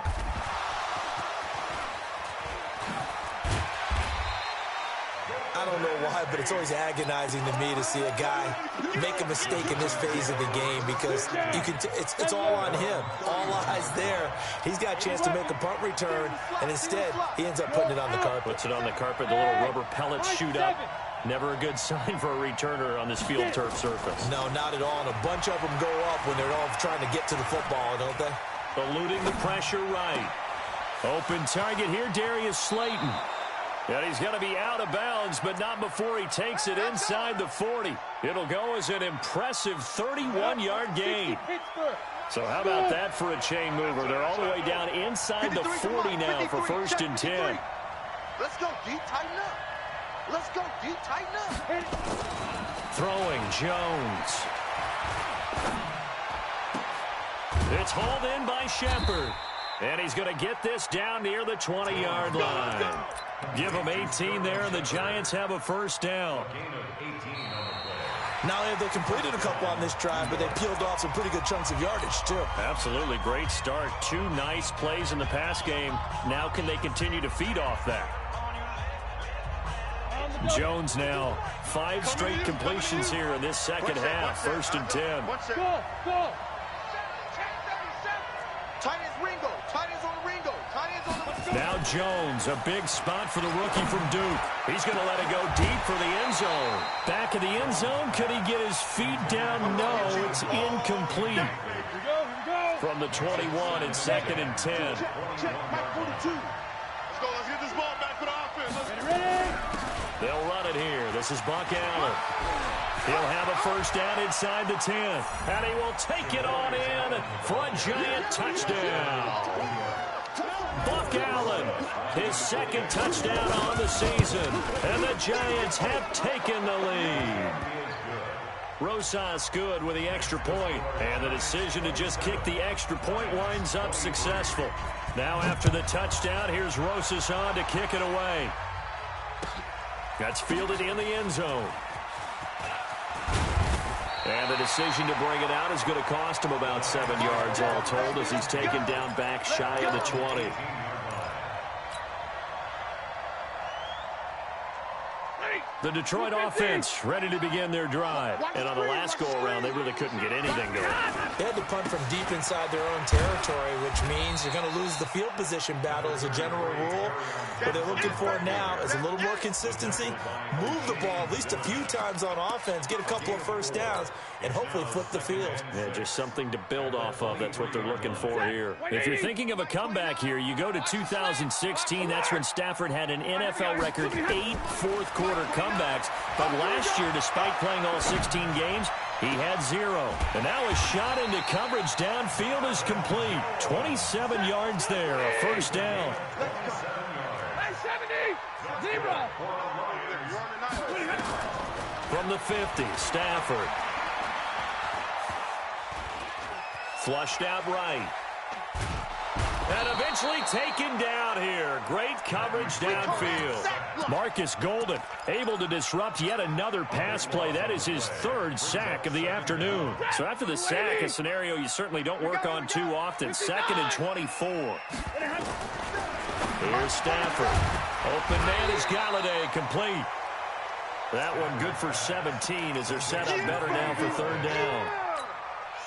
I don't know why, but it's always agonizing to me to see a guy make a mistake in this phase of the game because you can it's all on him. All eyes there. He's got a chance to make a punt return, and instead he ends up putting it on the carpet. Puts it on the carpet. The little rubber pellets shoot up. Never a good sign for a returner on this field turf surface. No, not at all. And a bunch of them go up when they're all trying to get to the football, don't they? Eluding the pressure right. Open target here, Darius Slayton. And he's going to be out of bounds, but not before he takes it inside the 40. It'll go as an impressive 31-yard gain. So how about that for a chain mover? They're all the way down inside the 40 now for 1st and 10. Let's go deep, tighten up. Let's go deep, tighten up. Throwing Jones. It's hauled in by Shepard. And he's going to get this down near the 20-yard line. Give them 18 there, and the Giants have a first down. Not only have they completed a couple on this drive, but they peeled off some pretty good chunks of yardage, too. Absolutely. Great start. 2 nice plays in the pass game. Now can they continue to feed off that? Jones now. 5 straight completions here in this second half. 1st and 10. Go. Tight ends Ringo. Tight ends on the Ringo. Tight ends on the... Now Jones, a big spot for the rookie from Duke. He's going to let it go deep for the end zone. Back of the end zone. Could he get his feet down? No, it's incomplete. Here we go. From the 21 in 2nd and 10. Check, Mike 42. Let's go. Let's get this ball back for the offense. Ready? They'll run it here. This is Buck Allen. He'll have a first down inside the 10. And he will take it on in for a Giant touchdown. Buck Allen, his 2nd touchdown on the season. And the Giants have taken the lead. Rosas good with the extra point. And the decision to just kick the extra point winds up successful. Now after the touchdown, here's Rosas on to kick it away. That's fielded in the end zone. And the decision to bring it out is going to cost him about 7 yards all told as he's taken down back shy of the 20. The Detroit offense ready to begin their drive. And on the last go-around, they really couldn't get anything going. They had to punt from deep inside their own territory, which means you're going to lose the field position battle as a general rule. What they're looking for now is a little more consistency, move the ball at least a few times on offense, get a couple of first downs, and hopefully flip the field. Yeah, just something to build off of. That's what they're looking for here. If you're thinking of a comeback here, you go to 2016. That's when Stafford had an NFL record 8 fourth-quarter comebacks. But last year, despite playing all 16 games, he had 0. And now a shot into coverage downfield is complete. 27 yards there, a first down. Hey, 70! 0! From the 50, Stafford. Flushed out right. And eventually taken down here. Great coverage downfield. Marcus Golden able to disrupt yet another pass play. That is his 3rd sack of the afternoon. So after the sack, a scenario you certainly don't work on too often. 2nd and 24. Here's Stafford. Open man is Galladay, complete. That one good for 17 as they're set up better now for 3rd down.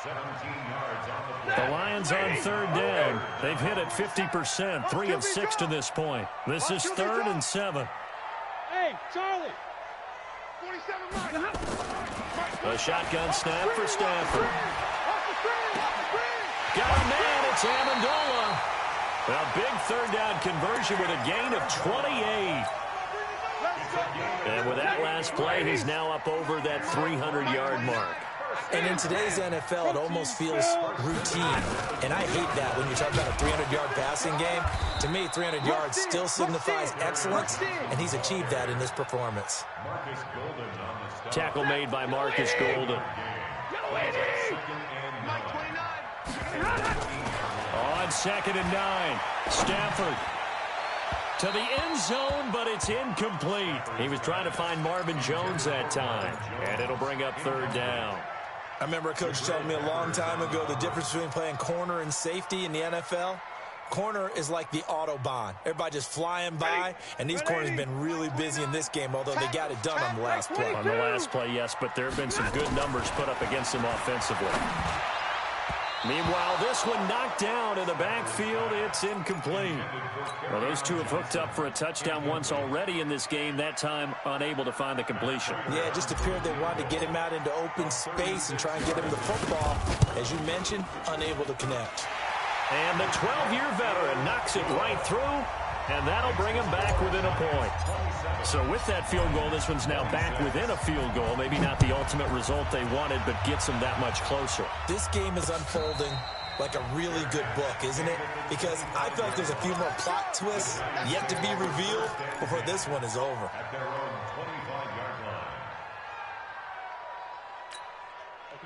17 yards on the play. The Lions on 3rd down. They've hit it 50%, 3 of 6 to this point. This is 3rd and 7. Hey, Charlie! 47 Mike. A shotgun snap for Stafford. Off the screen! Got a man, it's Amendola. A big 3rd down conversion with a gain of 28. And with that last play, he's now up over that 300-yard mark. And in today's NFL, it almost feels routine. And I hate that when you talk about a 300-yard passing game. To me, 300 yards still signifies excellence, and he's achieved that in this performance. Tackle made by Marcus Golden. On 2nd and 9, Stafford to the end zone, but it's incomplete. He was trying to find Marvin Jones that time, and it'll bring up 3rd down. I remember a coach telling me a long time ago the difference between playing corner and safety in the NFL. Corner is like the Autobahn. Everybody just flying by, and these corners have been really busy in this game, although they got it done on the last play. On the last play, yes, but there have been some good numbers put up against them offensively. Meanwhile, this one knocked down in the backfield. It's incomplete. Well, those two have hooked up for a touchdown once already in this game, that time unable to find the completion. Yeah, it just appeared they wanted to get him out into open space and try and get him the football. As you mentioned, unable to connect. And the 12-year veteran knocks it right through, And that'll bring them back within a point. So with that field goal, this one's now back within a field goal. Maybe not the ultimate result they wanted, but gets them that much closer. This game is unfolding like a really good book, isn't it? Because I feel like there's a few more plot twists yet to be revealed before this one is over. At their own 25-yard line.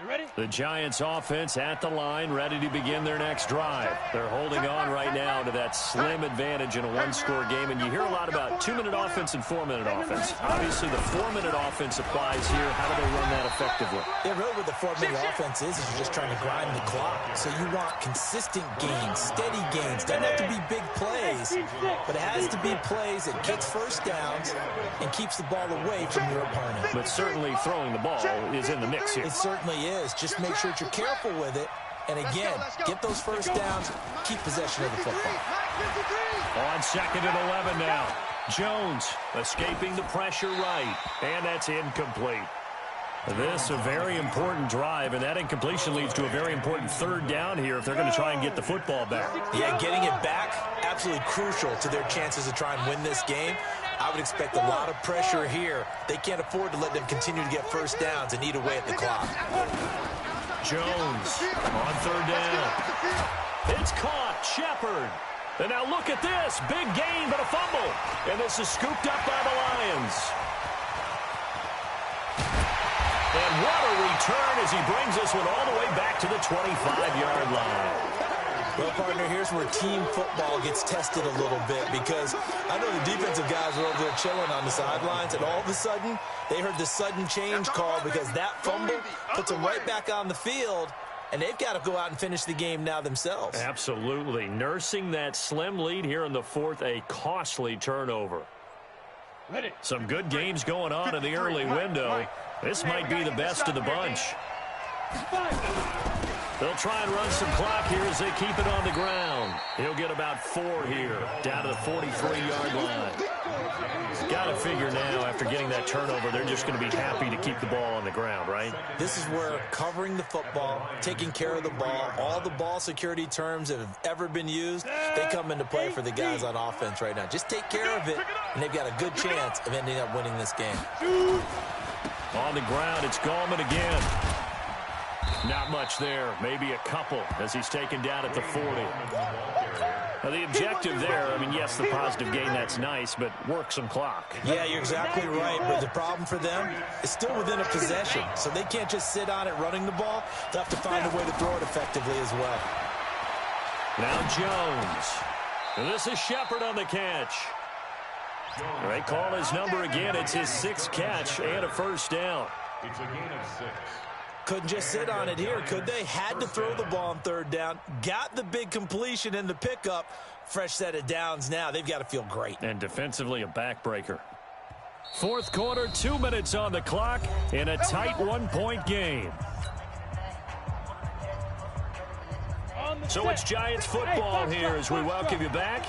Ready? The Giants offense at the line, ready to begin their next drive. They're holding on right now to that slim advantage in a one-score game, and you hear a lot about 2-minute offense and 4-minute offense. Obviously, the 4-minute offense applies here. How do they run that effectively? Yeah, really what the 4-minute offense is you're just trying to grind the clock. So you want consistent gains, steady gains. Doesn't have to be big plays, but it has to be plays that gets first downs and keeps the ball away from your opponent. But certainly throwing the ball is in the mix here. It certainly is. Just make sure that you're careful with it. And again, get those first downs, keep possession of the football. On 2nd and 11 now. Jones escaping the pressure right. And that's incomplete. This a very important drive, and that incompletion leads to a very important third down here if they're going to try and get the football back. Yeah, getting it back, absolutely crucial to their chances to try and win this game. I would expect a lot of pressure here. They can't afford to let them continue to get first downs and eat away at the clock. Jones on third down. It's caught. Shepard. And now look at this. Big gain, but a fumble. And this is scooped up by the Lions. And what a return as he brings this one all the way back to the 25-yard line. Well, partner, here's where team football gets tested a little bit because I know the defensive guys were over there chilling on the sidelines, and all of a sudden they heard the sudden change call because that fumble puts them right back on the field, and they've got to go out and finish the game now themselves. Absolutely. Nursing that slim lead here in the fourth, a costly turnover. Some good games going on in the early window. This might be the best of the bunch. They'll try and run some clock here as they keep it on the ground. He'll get about 4 here, down to the 43-yard line. Got to figure now, after getting that turnover, they're just going to be happy to keep the ball on the ground, right? This is where covering the football, taking care of the ball, all the ball security terms that have ever been used, they come into play for the guys on offense right now. Just take care of it, and they've got a good chance of ending up winning this game. On the ground, it's Gallman again. Not much there, maybe a couple as he's taken down at the 40. Now the objective there, I mean, yes, the positive gain, that's nice, but work some clock. Yeah, you're exactly right, but the problem for them is still within a possession, so they can't just sit on it running the ball. They'll have to find a way to throw it effectively as well. Now Jones. And this is Shepard on the catch. They call his number again. It's his 6th catch and a first down. It's a gain of 6. Couldn't just sit on it here, could they? Had to throw the ball on third down. Got the big completion in the pickup. Fresh set of downs now. They've got to feel great. And defensively, a backbreaker. Fourth quarter, 2 minutes on the clock in a tight 1-point game. So it's Giants football here as we welcome you back.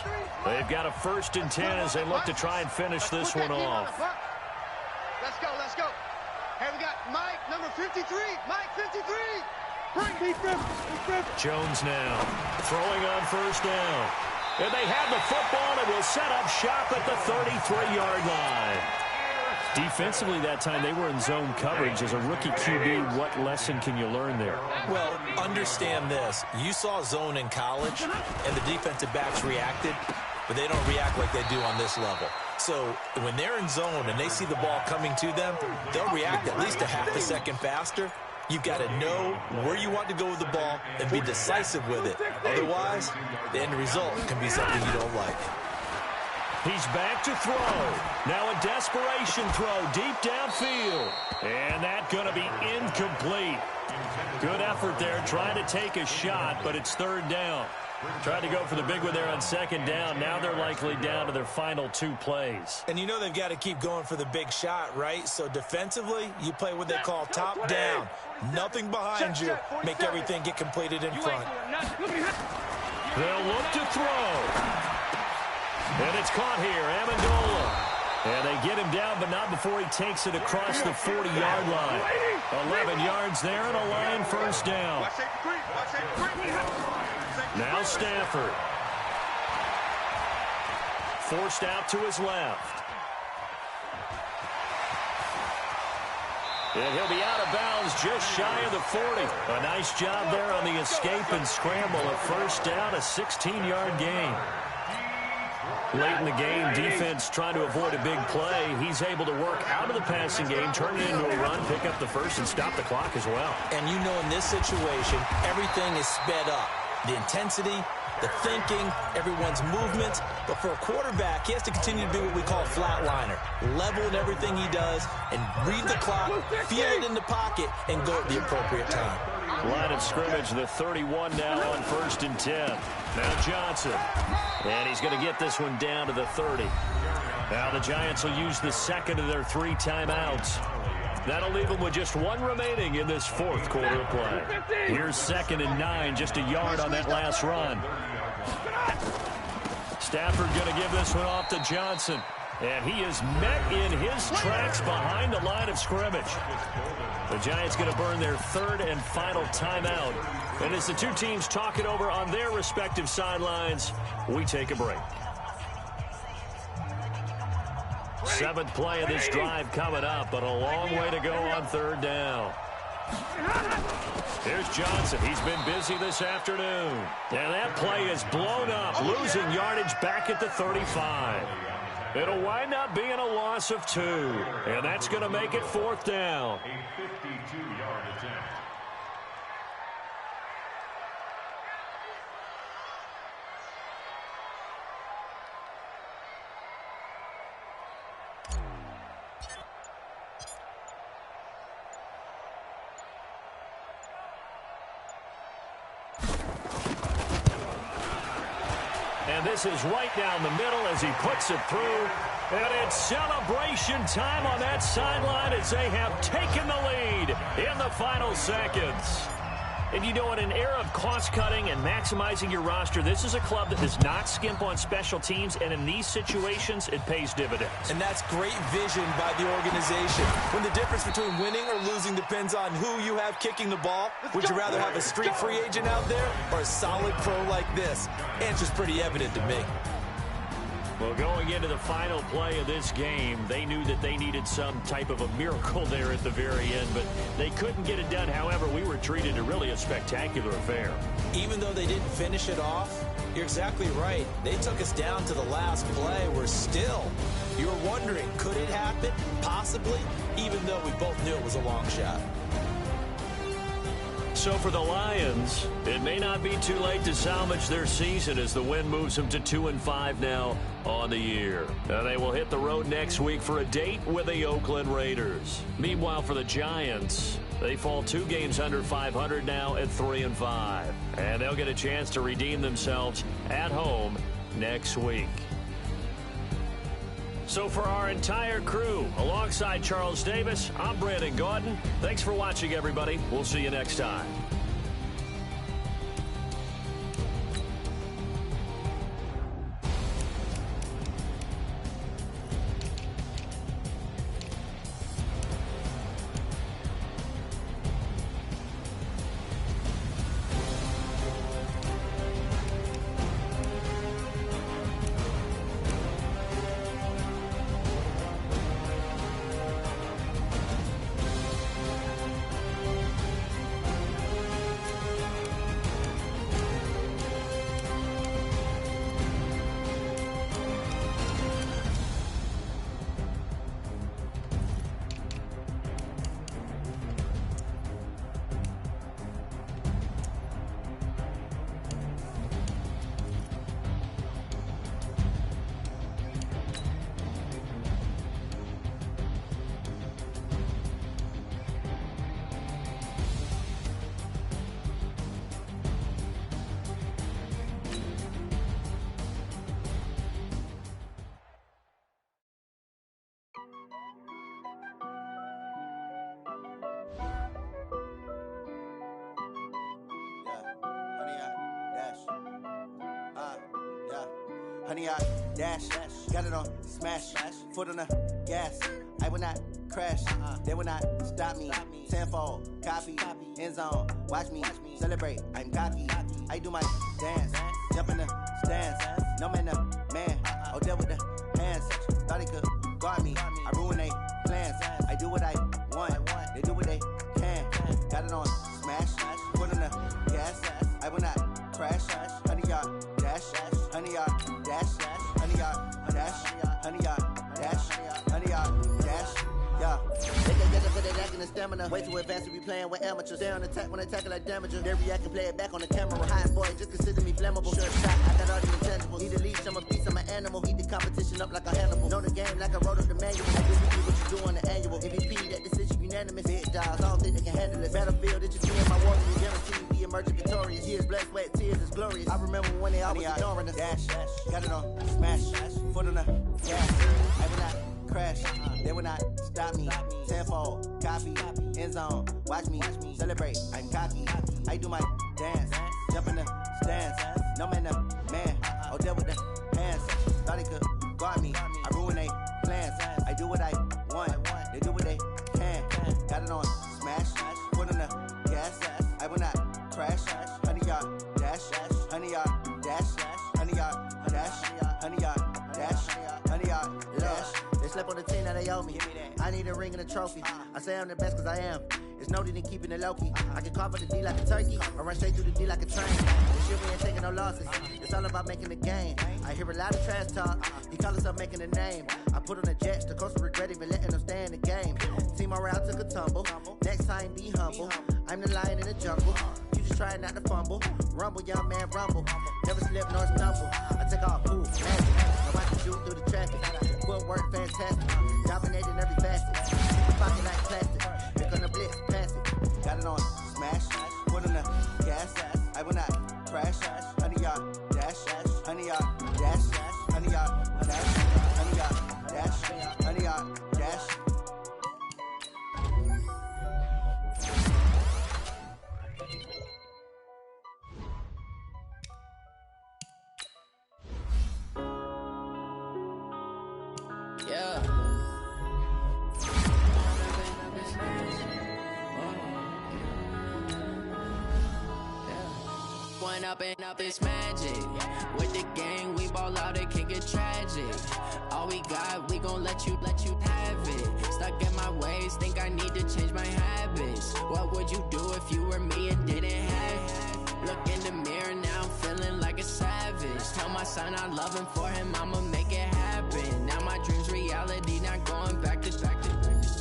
They've got a 1st and 10 as they look to try and finish this one off. Let's go, let's go. Hey, we got Mike, number 53. Mike, 53. Bring Jones now throwing on first down. And they have the football and will set up shop at the 33-yard line. Defensively that time, they were in zone coverage. As a rookie QB, what lesson can you learn there? Well, understand this. You saw zone in college, and the defensive backs reacted, but they don't react like they do on this level. So when they're in zone and they see the ball coming to them, they'll react at least a half a second faster. You've got to know where you want to go with the ball and be decisive with it. Otherwise, the end result can be something you don't like. He's back to throw. Now a desperation throw deep downfield. And that's going to be incomplete. Good effort there trying to take a shot, but it's third down. Tried to go for the big one there on second down. Now they're likely down to their final 2 plays. And you know they've got to keep going for the big shot, right? So defensively, you play what they call top down. Nothing behind you. Make everything get completed in front. They'll look to throw. And it's caught here, Amendola. And they get him down, but not before he takes it across the 40-yard line. 11 yards there and a Lion first down. Now Stafford. forced out to his left. And he'll be out of bounds just shy of the 40. A nice job there on the escape and scramble. A first down, a 16-yard gain. Late in the game, defense trying to avoid a big play. He's able to work out of the passing game, turn it into a run, pick up the first, and stop the clock as well. And you know in this situation, everything is sped up. The intensity, the thinking, everyone's movement. But for a quarterback, he has to continue to be what we call a flatliner. Level in everything he does and read the clock, feel it in the pocket, and go at the appropriate time. Line of scrimmage, the 31 now on 1st and 10. Now Johnson. And he's going to get this one down to the 30. Now the Giants will use the second of their 3 timeouts. That'll leave them with just 1 remaining in this 4th quarter of play. Here's 2nd and 9, just a yard on that last run. Stafford going to give this one off to Johnson. And he is met in his tracks behind the line of scrimmage. The Giants going to burn their 3rd and final timeout. And as the two teams talk it over on their respective sidelines, we take a break. 7th play of this drive coming up, but a long way to go on 3rd down. Here's Johnson. He's been busy this afternoon. And that play is blown up, losing yardage back at the 35. It'll wind up being a loss of 2. And that's going to make it 4th down. A 52-yard attempt. And this is right down the middle as he puts it through. And it's celebration time on that sideline as they have taken the lead in the final seconds. And you know, in an era of cost-cutting and maximizing your roster, this is a club that does not skimp on special teams, and in these situations, it pays dividends. And that's great vision by the organization. When the difference between winning or losing depends on who you have kicking the ball, would you rather have a street free agent out there or a solid pro like this? Answer's pretty evident to me. Well, going into the final play of this game, they knew that they needed some type of a miracle there at the very end, but they couldn't get it done. However, we were treated to really a spectacular affair. Even though they didn't finish it off, you're exactly right. They took us down to the last play. We're still, you were wondering, could it happen? Possibly, even though we both knew it was a long shot. So for the Lions, it may not be too late to salvage their season as the win moves them to 2-5 now on the year. Now they will hit the road next week for a date with the Oakland Raiders. Meanwhile, for the Giants, they fall 2 games under 500 now at 3-5. And they'll get a chance to redeem themselves at home next week. So for our entire crew, alongside Charles Davis, I'm Brandon Gaudin. Thanks for watching, everybody. We'll see you next time. Honey, I dash, got it on smash, foot on the gas. I will not crash, they will not stop me. Tenfold, copy, end zone, watch me celebrate. I'm cocky, I do my dance, jump in the stands. No man, the man, Oh, there with the hands. Thought he could guard me. I ruin they plans. I do what I want. They do what they can. Got it on smash. Put on the gas. I will not crash. 100 yard dash. 100 yard dash. 100 yard dash. 100 yard dash. 100 yard dash. Yeah. They can get up for that acting and stamina. Way too advanced to be playing with amateurs. Stay on attack when I tackle like damager. They react and play it back on the camera. High boy, just consider me flammable. Sure shot, I got all the intangibles. Need a leash, I'm a beast, I'm an animal. Eat the competition up like a Hannibal. Know the game like I wrote up the manual. I do what you do on the annual. MVP, that decision unanimous. Big dogs, I don't think they can handle it. Battlefield, that you see in my war. You guarantee me emerging victorious. Years, blood, sweat, tears, it's glorious. I remember when they always ignoring us. Dash, got it on smash. Foot on the gas. I will not crash. They will not stop me. Tenfold, copy, end zone. Watch me celebrate. I'm cocky. I do my dance. Jump in the stands. No man, the man. Oh, there with the hands. Thought he could guard me. I ruin they plans. I do what I want. They do what they can. Got it on smash. Put on the gas. I will not crash. 100 yard dash. 100 yard dash. 100 yard dash. 100 yard dash. 100 yard dash. They slept on the team that they owe me. I need a ring and a trophy. I say I'm the best cause I am. It's no need in keeping it low-key. I can carve up the D like a turkey, or run straight through the D like a train. This shit we ain't taking no losses. It's all about making the game. I hear a lot of trash talk. He call himself making a name. I put on the Jets, the coach will regret even letting them stay in the game. Team morale took a tumble. Next time be humble. I'm the lion in the jungle. You just try not to fumble. Rumble, young man, rumble. Never slip nor stumble. I take off, ooh, magic. Now I can shoot through the traffic. Footwork fantastic. Dominating every facet. Pocket like plastic. They're gonna blitz, pass it. Got it on smash. Put on the gas. I will not crash. 100 yard dash. 100 yard dash. 100 yard dash. 100 yard dash. 100 yard dash. Yeah. Going up and up, it's magic. With the gang, we ball out, it can get tragic. All we got, we gon' let you have it. Stuck in my ways, think I need to change my habits. What would you do if you were me and didn't have it? Look in the mirror now, I'm feeling like a savage. Tell my son I love him, for him I'ma make it happen. Now my dream's reality, not going back to.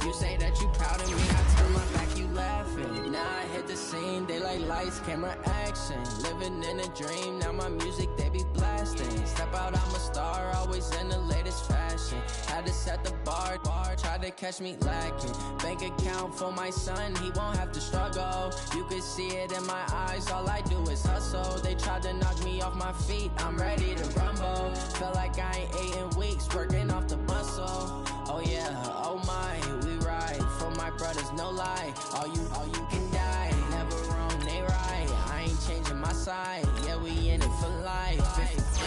You say that you proud of me, I turn my back, you laughing. Now I hit the scene, they like lights, camera, action. Living in a dream, now my music, they be blasting. Step out, I'm a star, always in the latest fashion. Had to set the bar, try to catch me lacking. Bank account for my son, he won't have to struggle. You can see it in my eyes, all I do is hustle. They tried to knock me off my feet, I'm ready to rumble. Felt like I ain't ate in weeks, working off the muscle. Oh yeah, oh my, we ride for my brothers, no lie. All you can die, never wrong, they right. I ain't changing my side, yeah, we in it for life. It's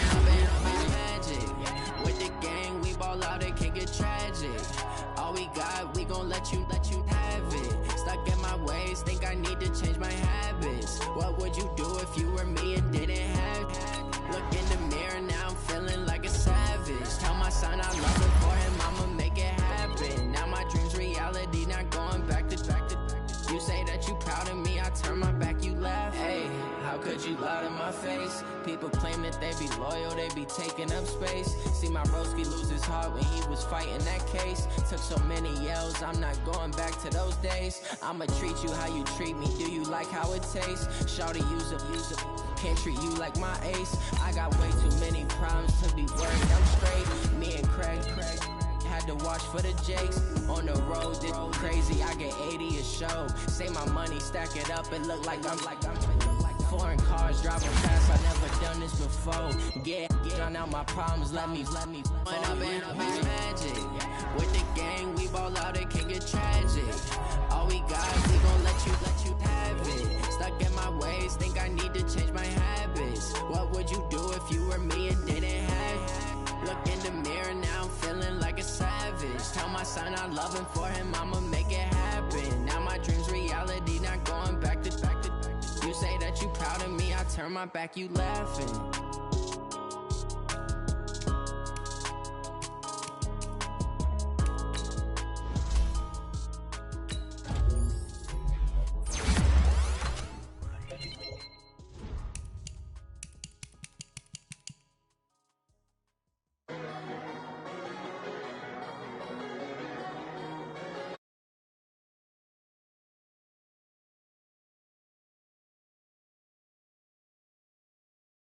magic. With the gang, we ball out, it can get tragic. All we got, we gon' let you have it. Stuck in my ways, think I need to change my habits. What would you do if you were me and didn't have it? Look in the mirror, now I'm feeling like a savage. Tell my son I love him, for him I'ma make it happen. Now my dream's reality, not going back to. You say that you proud of me, I turn my back, you laugh. Hey, how could you lie to my face? People claim that they be loyal, they be taking up space. See my broski lose his heart when he was fighting that case. Took so many yells, I'm not going back to those days. I'ma treat you how you treat me, do you like how it tastes? Shawty, use up, can't treat you like my ace. I got way too many problems to be worried, I'm straight. Me and Craig had to watch for the Jakes. On the road, it's crazy, I get 80 a show. Say my money, stack it up, it look like I'm foreign cars driving fast, I never done this before. Get drown out my problems, let me fall up and up is magic. With the gang, we ball out, it can get tragic. All we got, we gon' let you have it. Stuck in my ways, think I need to change my habits. What would you do if you were me and didn't have it? Look in the mirror, now I'm feeling like a savage. Tell my son I love him, for him I'ma make it happen. Now my dream's reality, not going back to. You say that you proud of me, I turn my back, you laughing.